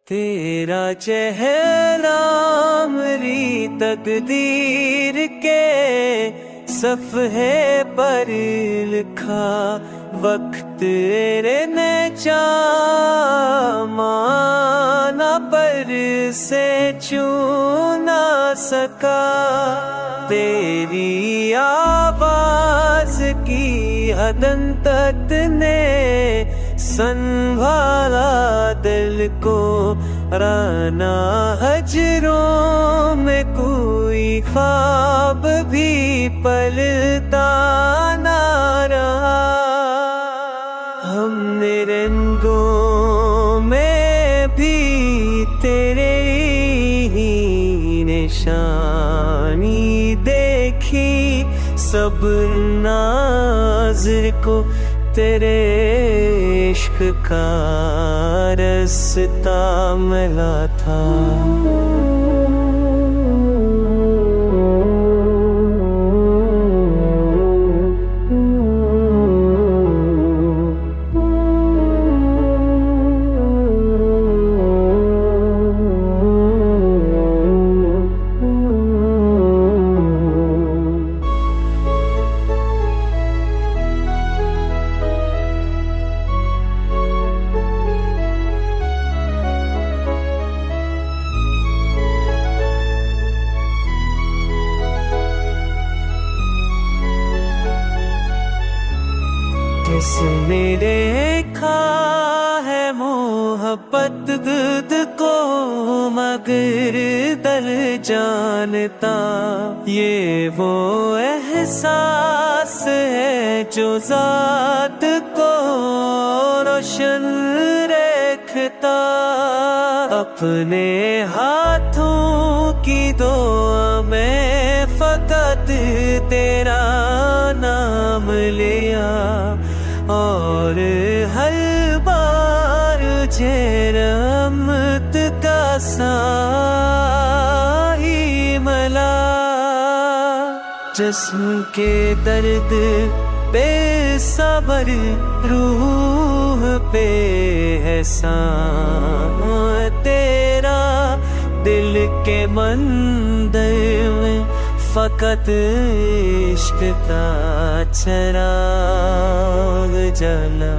तेरा चेहरा मेरी तकदीर के सफ़हे पर लिखा, वक्त तेरे ने माना पर से छू ना सका। तेरी आवाज़ की अदंतत ने संभाला दिल को, राना हजरों में कोई ख्वाब भी पलता ना रहा। हमने रंगों में भी तेरे ही निशानी देखी, सब नाज़िर को तेरे इश्क का रास्ता मिला था। किसने देखा है मोहब्बत खुद को मगर दर जानता, ये वो एहसास है जो ज़ात को रोशन रखता। अपने हाथों की दुआ में फ़कत तेरा नाम लिया, और हर बार रहमत का साही मला। जिस्म के दर्द पे सबर, रूह पे एहसान तेरा, दिल के मंदिर में फ़कत इश्क का चिराग जला।